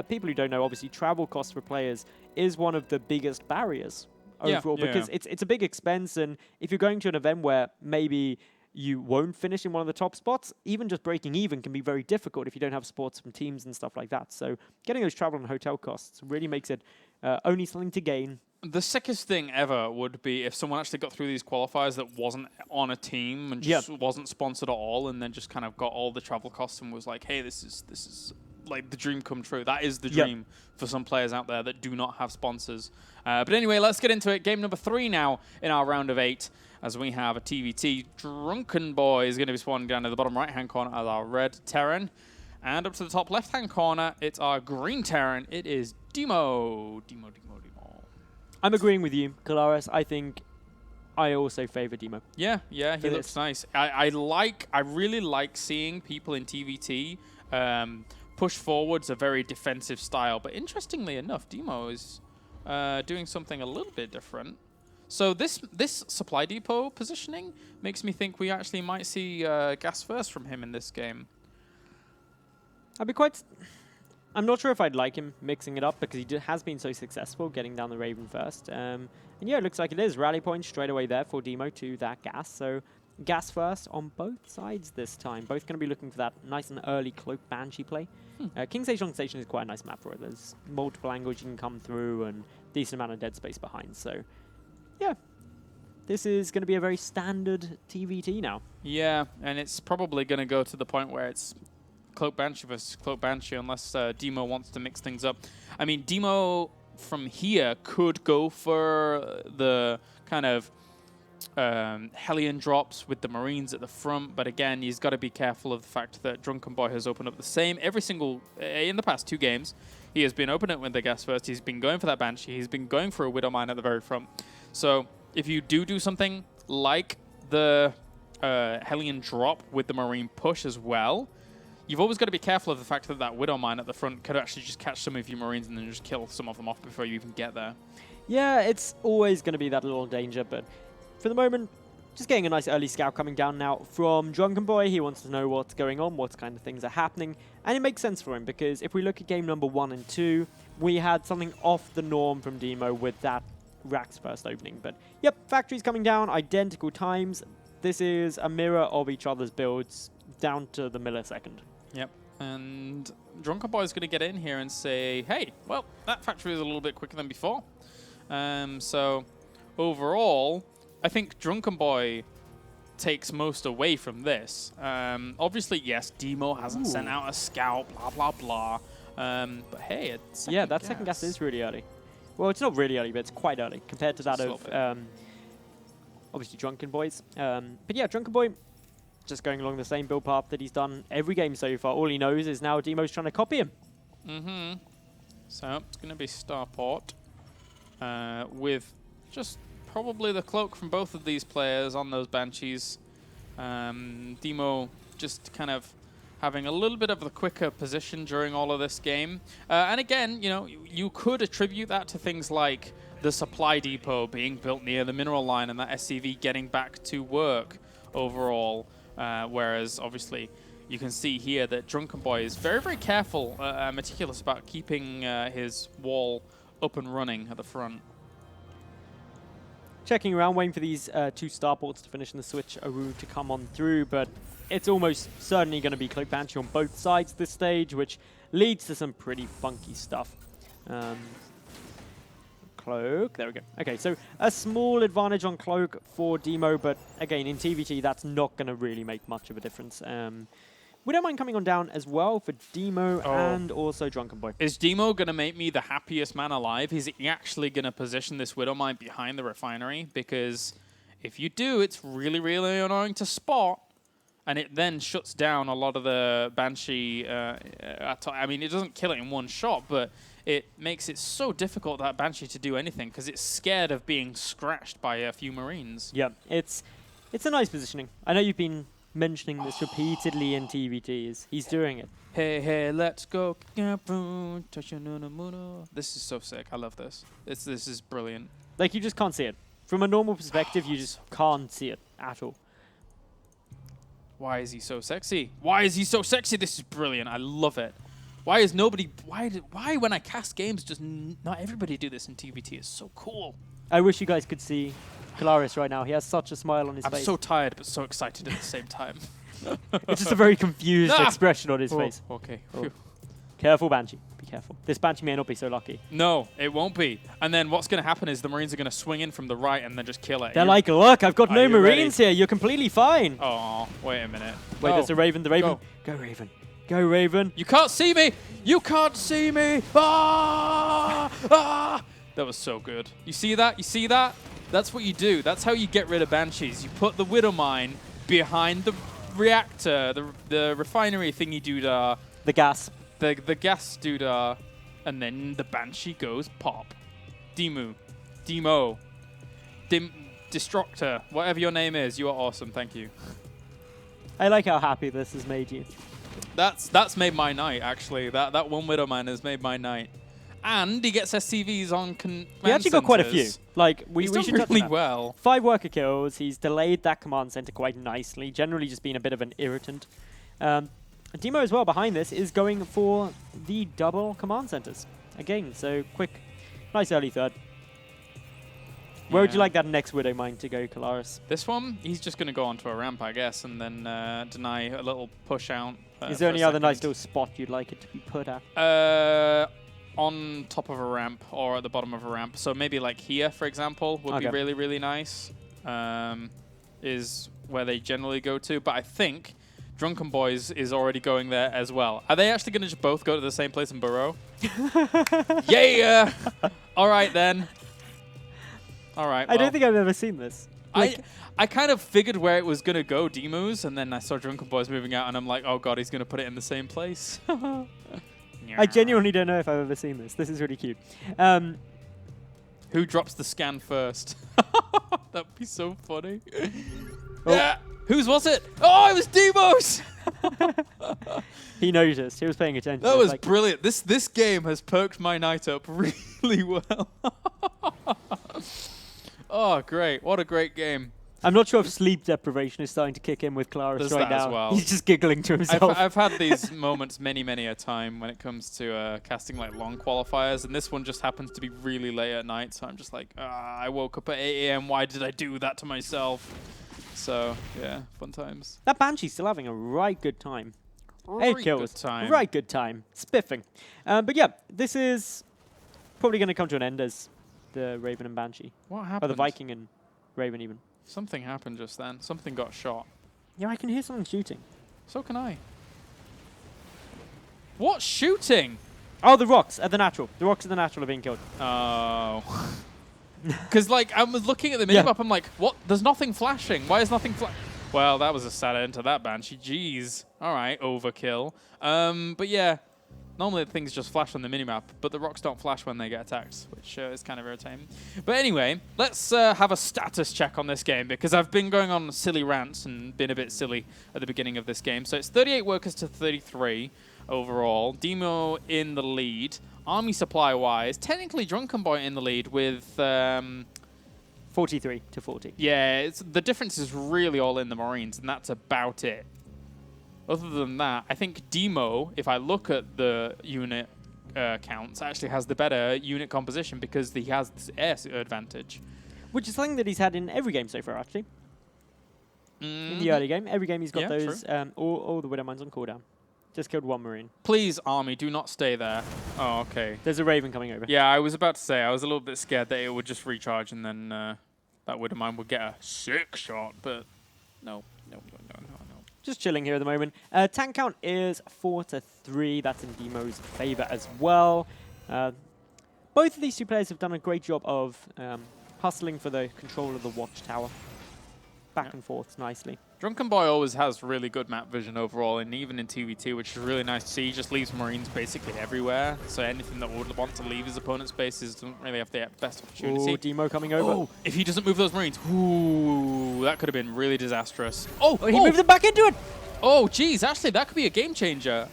people who don't know, obviously travel costs for players is one of the biggest barriers overall, because it's a big expense, and if you're going to an event where maybe you won't finish in one of the top spots, even just breaking even can be very difficult if you don't have supports from teams and stuff like that. So getting those travel and hotel costs really makes it only something to gain. The sickest thing ever would be if someone actually got through these qualifiers that wasn't on a team and just wasn't sponsored at all, and then just kind of got all the travel costs and was like, hey, this is like the dream come true. That is the dream for some players out there that do not have sponsors. But anyway, let's get into it. Game number 3 now in our round of 8, as we have a TvT. Drunkenboi is going to be spawning down to the bottom right-hand corner as our red Terran. And up to the top left-hand corner, it's our green Terran. It is Deemo. Deemo. I'm agreeing with you, Kalaris. I think I also favor Deemo. Yeah, he looks nice. I really like seeing people in TvT push forwards a very defensive style. But interestingly enough, Deemo is doing something a little bit different. So this supply depot positioning makes me think we actually might see gas first from him in this game. I'd be quite I'm not sure if I'd like him mixing it up because he has been so successful getting down the Raven first. And yeah, it looks like it is. Rally point straight away there for Deemo to that gas. So gas first on both sides this time. Both going to be looking for that nice and early cloak Banshee play. King's Station on Station is quite a nice map for it. There's multiple angles you can come through and decent amount of dead space behind. So yeah, this is going to be a very standard TvT now. Yeah, and it's probably going to go to the point where it's Cloak Banshee versus Cloak Banshee unless Deemo wants to mix things up. I mean, Deemo from here could go for the kind of Hellion drops with the Marines at the front, but again, he's got to be careful of the fact that Drunkenboi has opened up the same every single in the past 2 games. He has been opening it with the gas first. He's been going for that Banshee. He's been going for a Widow Mine at the very front. So if you do something like the Hellion drop with the Marine push as well, you've always got to be careful of the fact that that Widow Mine at the front could actually just catch some of your Marines and then just kill some of them off before you even get there. Yeah, it's always going to be that little danger, but for the moment, just getting a nice early scout coming down now from Drunkenboi. He wants to know what's going on, what kind of things are happening, and it makes sense for him because if we look at game number 1 and 2, we had something off the norm from Deemo with that Rax first opening. But yep, factories coming down, identical times. This is a mirror of each other's builds down to the millisecond. Yep, and Drunkenboi is going to get in here and say, hey, well, that factory is a little bit quicker than before. So overall, I think Drunkenboi takes most away from this. Obviously, yes, Deemo hasn't sent out a scout, blah, blah, blah. But hey, yeah, that second gas is really early. Well, it's not really early, but it's quite early compared to that of obviously Drunkenboi's. But yeah, Drunkenboi just going along the same build path that he's done every game so far. All he knows is now Deemo's trying to copy him. So it's going to be Starport with just probably the cloak from both of these players on those Banshees. Deemo just kind of having a little bit of the quicker position during all of this game. And again, you know, you could attribute that to things like the supply depot being built near the mineral line and that SCV getting back to work overall. Whereas, obviously, you can see here that Drunkenboi is very, very careful and meticulous about keeping his wall up and running at the front. Checking around, waiting for these 2 starports to finish and the switch Aru to come on through, but it's almost certainly going to be Cloak Banshee on both sides this stage, which leads to some pretty funky stuff. Cloak, there we go. Okay, so a small advantage on Cloak for Deemo, but again, in TvT, that's not going to really make much of a difference. We don't mind coming on down as well for Deemo and also Drunkenboi. Is Deemo going to make me the happiest man alive? Is he actually going to position this Widow Mine behind the refinery? Because if you do, it's really, really annoying to spot. And it then shuts down a lot of the Banshee. I mean, it doesn't kill it in one shot, but it makes it so difficult, that Banshee, to do anything because it's scared of being scratched by a few Marines. Yeah, it's a nice positioning. I know you've been mentioning this repeatedly in TvTs. He's doing it. Hey, hey, let's go. This is so sick. I love this. This is brilliant. Like, you just can't see it. From a normal perspective, you just can't see it at all. Why is he so sexy? Why is he so sexy? This is brilliant. I love it. Why is nobody... Why when I cast games, does not everybody do this in TvT? It's so cool. I wish you guys could see Kalaris right now. He has such a smile on his face. I'm so tired, but so excited at the same time. It's just a very confused expression on his face. Okay. Oh. Careful, Banshee. Be careful. This Banshee may not be so lucky. No, it won't be. And then what's going to happen is the Marines are going to swing in from the right and then just kill it. They're like, look, I've got no Marines here. You're completely fine. Oh, wait a minute. Wait, there's a Raven. The Raven. Go, Raven. Go, Raven. You can't see me. You can't see me. Ah! Ah! That was so good. You see that? You see that? That's what you do. That's how you get rid of Banshees. You put the Widow Mine behind the reactor, the refinery thingy doodah. The gas. The gas doodah. And then the Banshee goes pop. Deemo. Destructor. Whatever your name is, you are awesome. Thank you. I like how happy this has made you. That's made my night, actually. That one Widow Mine has made my night. And he gets SCVs on command He actually got quite a few. Like, we should done really well. 5 worker kills. He's delayed that command center quite nicely. Generally just been a bit of an irritant. And Deemo as well behind this is going for the double command centers. Again, so quick, nice early third. Where would you like that next Widow Mine to go, Kalaris? This one, he's just going to go onto a ramp, I guess, and then deny a little push out. Is there any other nice little spot you'd like it to be put at? On top of a ramp or at the bottom of a ramp. So maybe like here, for example, would be really, really nice. Is where they generally go to. But I think Drunkenboi is already going there as well. Are they actually going to just both go to the same place in burrow? Yeah! All right, then. All right. I don't think I've ever seen this. Like, I kind of figured where it was going to go, Deemo's, and then I saw Drunkenboi's moving out, and I'm like, oh god, he's going to put it in the same place. I genuinely don't know if I've ever seen this. This is really cute. Who drops the scan first? That'd be so funny. Oh. Yeah. Whose was it? Oh, it was Deemo's! He noticed. He was paying attention. That was brilliant. This game has perked my night up really well. Oh, great. What a great game. I'm not sure if sleep deprivation is starting to kick in with Claris right now. As well. He's just giggling to himself. I've had these moments many a time when it comes to casting like long qualifiers, and this one just happens to be really late at night, so I'm just like, I woke up at 8 AM, why did I do that to myself? So, yeah, fun times. That Banshee's still having a right good time. Right 8 kills. good time. Right good time. Spiffing. But yeah, this is probably going to come to an end as the Raven and Banshee. What happened? Or the Viking and Raven even. Something happened just then. Something got shot. Yeah, I can hear someone shooting. So can I. What shooting? Oh, the rocks at the natural. The rocks at the natural are being killed. Oh. Because, like, I was looking at the minimap, I'm like, what? There's nothing flashing. Why is nothing flashing? Well, that was a sad end to that Banshee. Jeez. All right, overkill. But yeah, normally things just flash on the minimap, but the rocks don't flash when they get attacked, which is kind of irritating. But anyway, let's have a status check on this game, because I've been going on silly rants and been a bit silly at the beginning of this game. So it's 38 workers to 33 overall. Deemo in the lead. Army supply-wise, technically Drunkenboi in the lead with 43 to 40. Yeah, the difference is really all in the Marines, and that's about it. Other than that, I think Deemo, if I look at the unit counts, actually has the better unit composition because he has this air advantage. Which is something that he's had in every game so far, actually. In the early game. Every game he's got those, all the Widow Mines on cooldown. Just killed one Marine. Please, Army, do not stay there. Oh, okay. There's a Raven coming over. Yeah, I was about to say, I was a little bit scared that it would just recharge and then that Widow Mine would get a sick shot, but no. Just chilling here at the moment. Tank count is 4 to 3. That's in Deemo's favor as well. Both of these two players have done a great job of hustling for the control of the watchtower. Back and forth nicely. Drunkenboi always has really good map vision overall, and even in TvT, which is really nice to see. He just leaves Marines basically everywhere, so anything that would want to leave his opponent's bases doesn't really have the best opportunity. Ooh, Deemo coming over. Oh, if he doesn't move those Marines, ooh, that could have been really disastrous. Oh, he moved them back into it! Oh, geez, actually, that could be a game changer.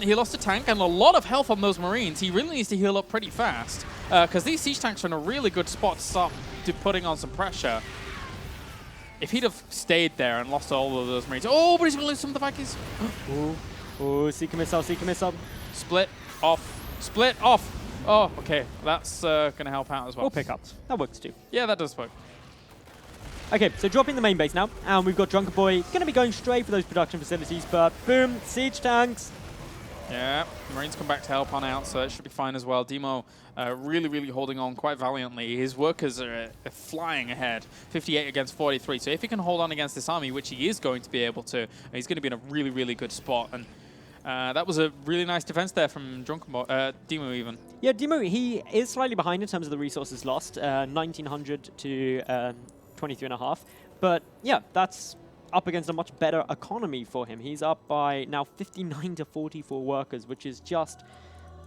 He lost a tank and a lot of health on those Marines. He really needs to heal up pretty fast, because these siege tanks are in a really good spot to start putting on some pressure. If he'd have stayed there and lost all of those Marines... Oh, but he's going to lose some of the Vikings. Ooh, seek a missile, seek a missile. Split off. Split off. Oh, okay. That's going to help out as well. Or pickups. That works too. Yeah, that does work. Okay, so dropping the main base now. And we've got Drunkenboi going to be going straight for those production facilities, but boom, siege tanks. Yeah, Marines come back to help on out, so that should be fine as well. Deemo really holding on quite valiantly. His workers are flying ahead, 58 against 43. So if he can hold on against this army, which he is going to be able to, he's going to be in a really good spot. And that was a really nice defense there from Deemo even. Yeah, Deemo, he is slightly behind in terms of the resources lost, 1,900 to 23.5. But yeah, that's up against a much better economy for him. He's up by now 59 to 44 workers, which is just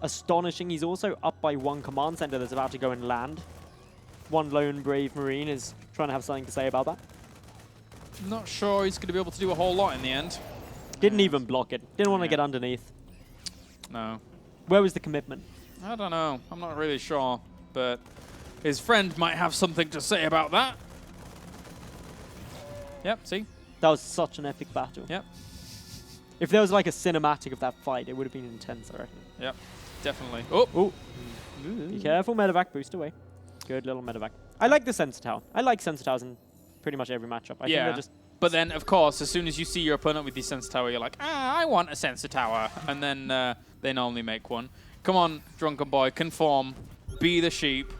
astonishing. He's also up by 1 command center that's about to go and land. One lone brave Marine is trying to have something to say about that. Not sure he's going to be able to do a whole lot in the end. Didn't even block it. Didn't want to get underneath. No. Where was the commitment? I don't know. I'm not really sure, but his friend might have something to say about that. Yep, see? That was such an epic battle. Yep. If there was like a cinematic of that fight, it would have been intense, I reckon. Yep, definitely. Oh! Ooh. Be careful, medevac, boost away. Good little medevac. I like the sensor tower. I like sensor towers in pretty much every matchup. I think they're just... But then, of course, as soon as you see your opponent with the sensor tower, you're like, I want a sensor tower. And then they normally make one. Come on, Drunkenboi, conform. Be the sheep.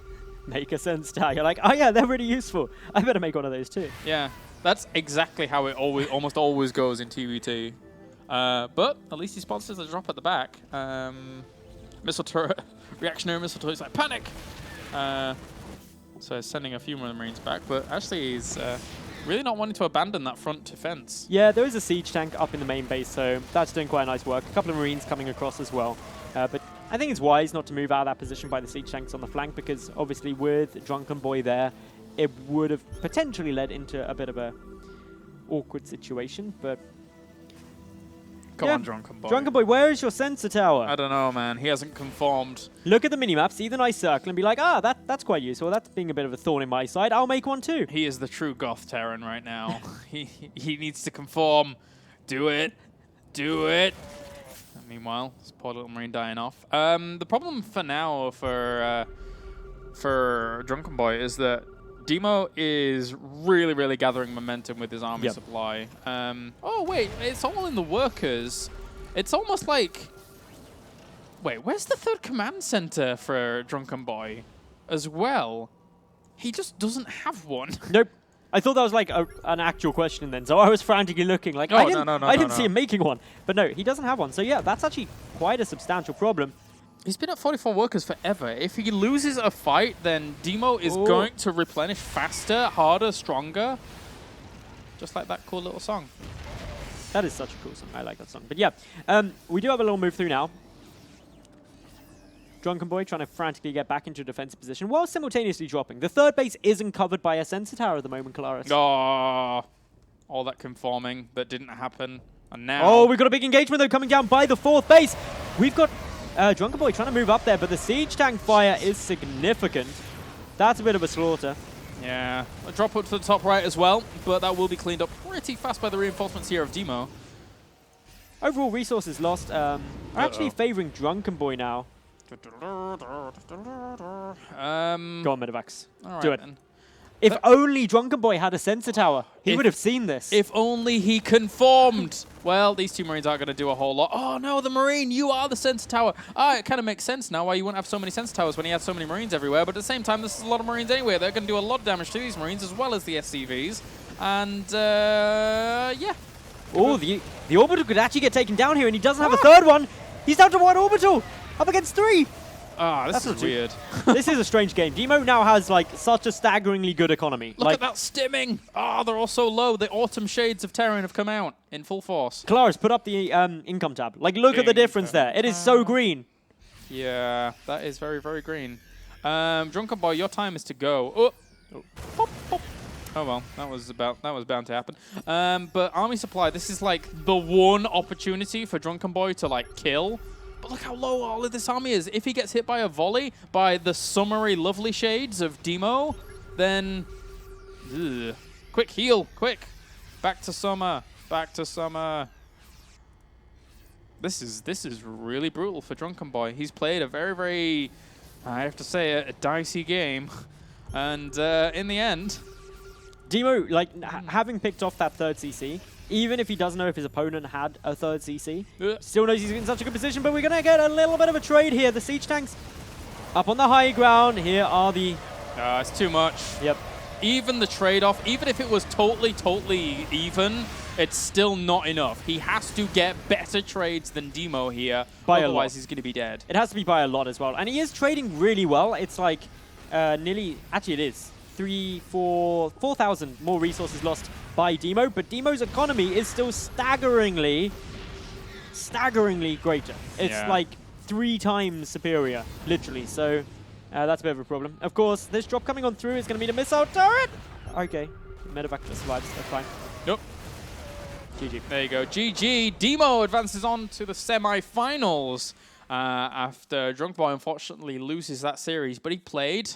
Make a sensor tower. You're like, oh yeah, they're really useful. I better make one of those too. Yeah, that's exactly how it almost always goes in TvT. But at least he sponsors the drop at the back. Missile turret, reactionary missile turret, like panic! So sending a few more Marines back, but actually he's really not wanting to abandon that front defense. Yeah, there is a siege tank up in the main base, so that's doing quite nice work. A couple of Marines coming across as well. But I think it's wise not to move out of that position by the siege tanks on the flank, because obviously with Drunkenboi there, it would have potentially led into a bit of a awkward situation, but... Come on, Drunkenboi. Drunkenboi, where is your sensor tower? I don't know, man. He hasn't conformed. Look at the minimap, see the nice circle, and be like, that's quite useful. That's being a bit of a thorn in my side. I'll make one too. He is the true Goth Terran right now. he needs to conform. Do it. Do it. And meanwhile, this poor little Marine dying off. The problem for now for Drunkenboi is that Deemo is really, really gathering momentum with his army supply. Oh, wait, it's all in the workers. It's almost like... Wait, where's the third command center for Drunkenboi as well? He just doesn't have one. Nope. I thought that was like an actual question then, so I was frantically looking like, Oh, I didn't see him making one. But no, he doesn't have one. So yeah, that's actually quite a substantial problem. He's been at 44 workers forever. If he loses a fight, then Deemo is going to replenish faster, harder, stronger. Just like that cool little song. That is such a cool song. I like that song. But yeah, we do have a little move through now. Drunkenboi trying to frantically get back into a defensive position while simultaneously dropping. The third base isn't covered by a sensor tower at the moment, Kalaris. Oh, all that conforming that didn't happen. And now... Oh, we've got a big engagement though coming down by the fourth base. We've got... Drunkenboi trying to move up there, but the siege tank fire is significant. That's a bit of a slaughter. Yeah, a drop up to the top right as well, but that will be cleaned up pretty fast by the reinforcements here of Deemo. Overall resources lost are actually favoring Drunkenboi now. Go on, Medivacs. Do it. Then. If only Drunkenboi had a sensor tower, he would have seen this. If only he conformed. Well, these two Marines aren't going to do a whole lot. Oh, no, the Marine, you are the sensor tower. Ah, it kind of makes sense now why you wouldn't have so many sensor towers when he has so many Marines everywhere. But at the same time, this is a lot of Marines anyway. They're going to do a lot of damage to these Marines as well as the SCVs. And, yeah. Oh, the orbital could actually get taken down here, and he doesn't have a third one. He's down to one orbital, up against 3. Ah, this is weird. This is a strange game. Deemo now has like such a staggeringly good economy. Look at that stimming. Ah, they're all so low. The autumn shades of Terran have come out in full force. Claris, put up the income tab. Like, look at the difference there. It is so green. Yeah, that is very, very green. Drunkenboi, your time is to go. Oh, pop, pop. Oh well, that was bound to happen. But army supply, this is like the one opportunity for Drunkenboi to like kill. But look how low all of this army is. If he gets hit by a volley by the summery lovely shades of Deemo, then quick heal, quick. Back to summer. Back to summer. This is really brutal for Drunkenboi. He's played a very, very, I have to say, a dicey game. And in the end, Deemo, like, having picked off that third CC, even if he doesn't know if his opponent had a third CC, still knows he's in such a good position, but we're going to get a little bit of a trade here. The siege tanks up on the high ground. Here are the... it's too much. Yep. Even the trade-off, even if it was totally even, it's still not enough. He has to get better trades than Deemo here, otherwise he's going to be dead. It has to be by a lot as well. And he is trading really well. It's like nearly... Actually, it is. 4,000 more resources lost by Deemo, but Deemo's economy is still staggeringly greater. It's like 3 times superior, literally. So that's a bit of a problem. Of course, this drop coming on through is going to be the missile turret. Okay, Medevac just survives. That's fine. Nope. GG. There you go. GG. Deemo advances on to the semi-finals after Drunkenboi unfortunately loses that series, but he played...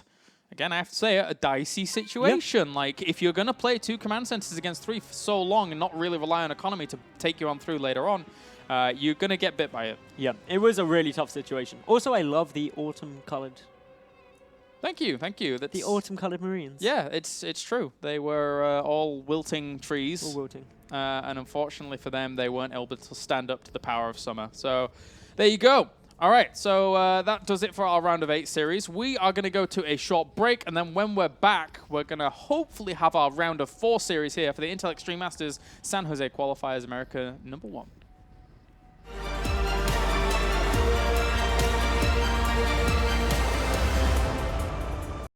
Again, I have to say, a dicey situation. Yep. Like, if you're going to play 2 command centers against 3 for so long and not really rely on economy to take you on through later on, you're going to get bit by it. Yeah, it was a really tough situation. Also, I love the autumn-colored. Thank you, thank you. That's, The autumn-colored Marines. Yeah, it's true. They were all wilting trees. All wilting. And unfortunately for them, they weren't able to stand up to the power of summer. So there you go. All right, so that does it for our round of 8 series. We are going to go to a short break, and then when we're back, we're going to hopefully have our round of 4 series here for the Intel Extreme Masters San Jose Qualifiers America #1.